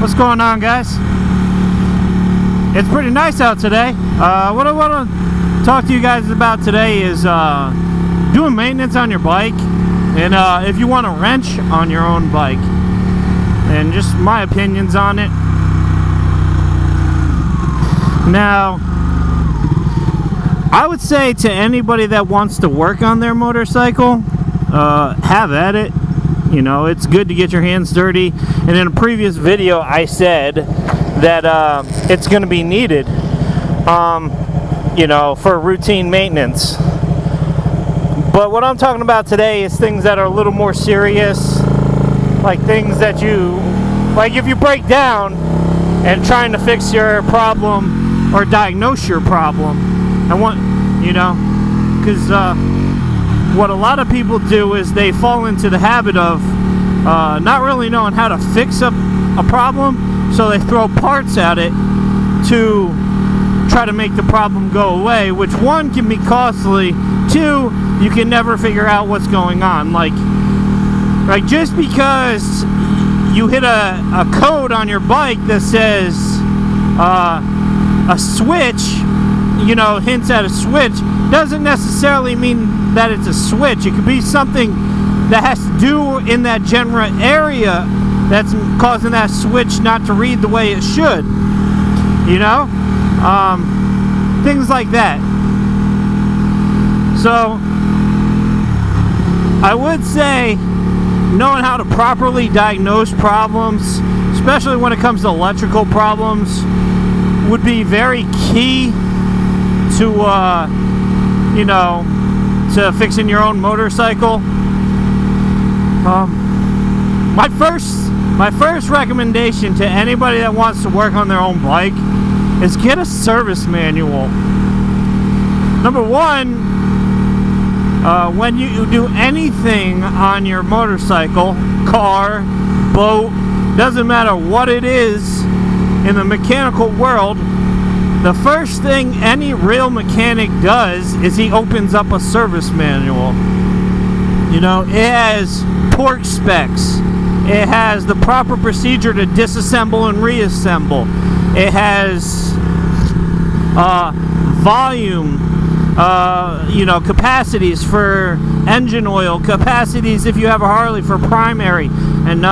What's going on, guys? It's pretty nice out today. What I want to talk to you guys about today is doing maintenance on your bike, and if you want a wrench on your own bike, and just my opinions on it. Now, I would say to anybody that wants to work on their motorcycle, have at it. You know, it's good to get your hands dirty. And in a previous video, I said that it's going to be needed, you know, for routine maintenance. But what I'm talking about today is things that are a little more serious, like things that like if you break down and trying to fix your problem or diagnose your problem, and because what a lot of people do is they fall into the habit of not really knowing how to fix a problem, so they throw parts at it to try to make the problem go away, which one, can be costly, two, you can never figure out what's going on. Like just because you hit a code on your bike that says a switch, hints at a switch, doesn't necessarily mean that it's a switch. It could be something that has to do in that general area that's causing that switch not to read the way it should. Things like that. So I would say knowing how to properly diagnose problems, especially when it comes to electrical problems, would be very key to to fixing your own motorcycle. My first recommendation to anybody that wants to work on their own bike is get a service manual. Number one, when you do anything on your motorcycle, car, boat, doesn't matter what it is in the mechanical world, the first thing any real mechanic does is he opens up a service manual. It has torque specs. It has the proper procedure to disassemble and reassemble. It has volume, capacities for engine oil, capacities if you have a Harley for primary, and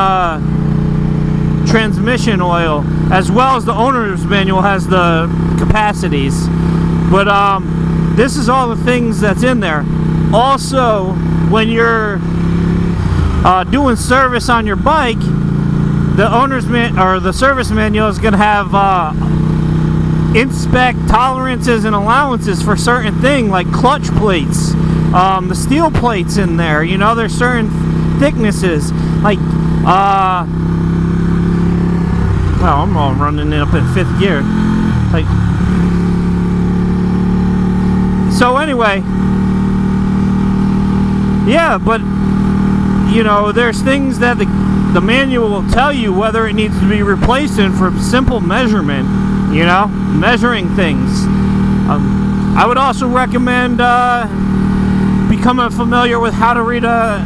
transmission oil, as well as the owner's manual has the capacities. But this is all the things that's in there. Also, when you're doing service on your bike, the the service manual is going to have inspect tolerances and allowances for certain things, like clutch plates, the steel plates in there. There's certain thicknesses, like I'm all running it up in 5th gear. So anyway, yeah, but there's things that the manual will tell you whether it needs to be replaced in for simple measurement, measuring things. I would also recommend becoming familiar with how to read a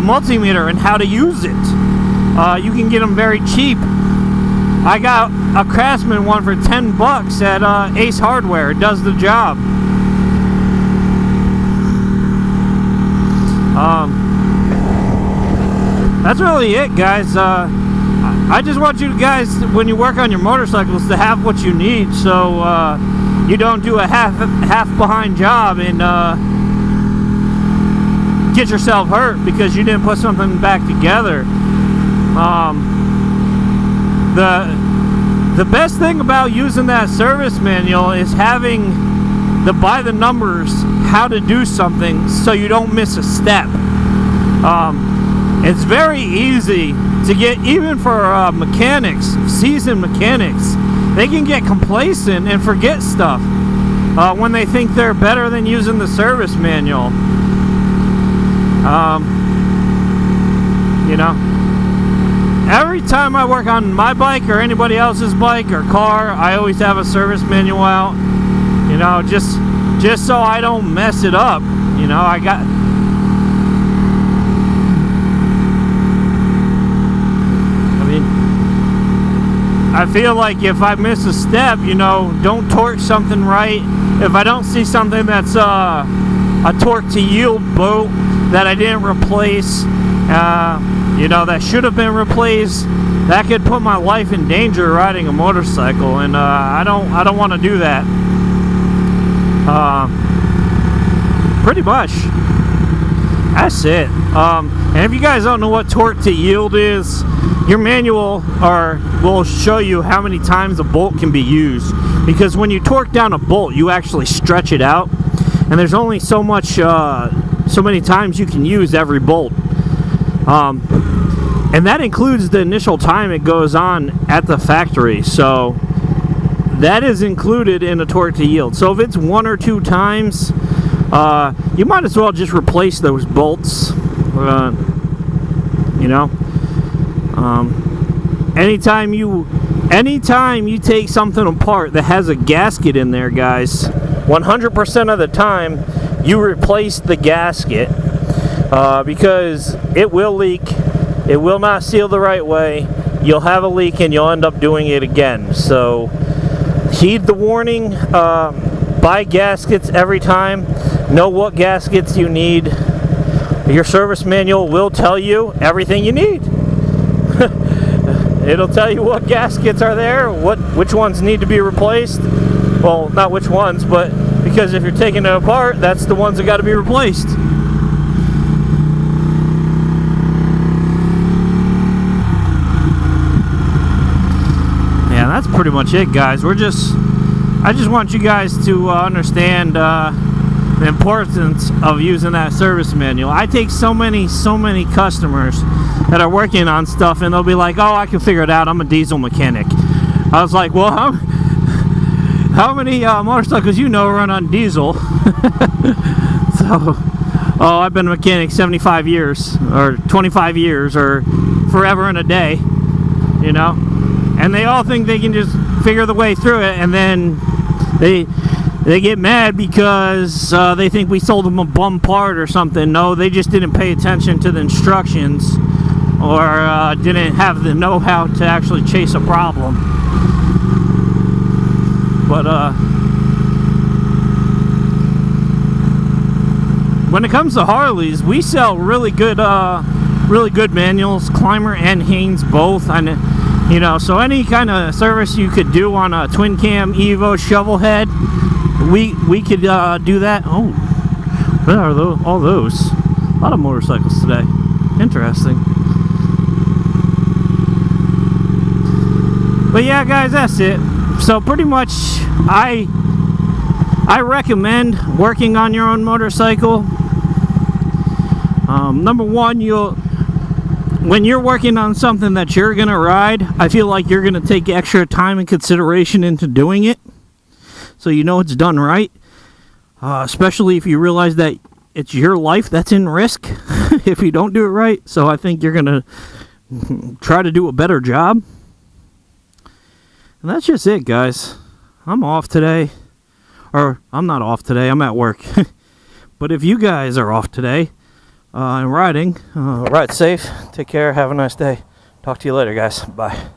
multimeter and how to use it. You can get them very cheap. I got a Craftsman one for $10 at Ace Hardware. It does the job. That's really it, guys. I just want you guys, when you work on your motorcycles, to have what you need, so you don't do a half behind job and get yourself hurt because you didn't put something back together. The best thing about using that service manual is having the by the numbers how to do something so you don't miss a step. It's very easy to get, even for mechanics, seasoned mechanics. They can get complacent and forget stuff when they think they're better than using the service manual. Every time I work on my bike or anybody else's bike or car, I always have a service manual out. Just so I don't mess it up. I feel like if I miss a step, you know, don't torque something right. If I don't see something that's a torque to yield bolt that I didn't replace, you know, that should have been replaced, that could put my life in danger riding a motorcycle, and I don't want to do that. Pretty much. That's it. And if you guys don't know what torque to yield is, your manual will show you how many times a bolt can be used. Because when you torque down a bolt, you actually stretch it out, and there's only so many times you can use every bolt. And that includes the initial time it goes on at the factory. So that is included in a torque to yield. So if it's 1 or 2 times, you might as well just replace those bolts. You know, anytime you take something apart that has a gasket in there, guys, 100% of the time you replace the gasket, because it will leak. It will not seal the right way. You'll have a leak and you'll end up doing it again. So heed the warning. Buy gaskets every time. Know what gaskets you need. Your service manual will tell you everything you need. It'll tell you what gaskets are there, which ones need to be replaced. Well, not which ones, but because if you're taking it apart, that's the ones that got to be replaced. Yeah, that's pretty much it, guys. I just want you guys to understand the importance of using that service manual. I take so many customers that are working on stuff, and they'll be like, "Oh, I can figure it out. I'm a diesel mechanic." I was like, "Well, how many motorcycles you know run on diesel?" So, oh, I've been a mechanic 75 years, or 25 years, or forever and a day, you know. And they all think they can just figure the way through it, and then they get mad because they think we sold them a bum part or something. No, they just didn't pay attention to the instructions, or didn't have the know-how to actually chase a problem. But when it comes to Harleys, we sell really good manuals, Climber and Haynes both. And you know, so any kind of service you could do on a twin cam Evo shovel head, we could do that. Oh, what are all those? A lot of motorcycles today. Interesting. But yeah, guys, that's it. So pretty much, I recommend working on your own motorcycle. Number one, when you're working on something that you're gonna ride, I feel like you're gonna take extra time and consideration into doing it, so you know it's done right. Especially if you realize that it's your life that's in risk if you don't do it right. So I think you're gonna try to do a better job. And that's just it, guys. I'm off today. Or, I'm not off today, I'm at work. But if you guys are off today and riding, ride safe, take care, have a nice day. Talk to you later, guys. Bye.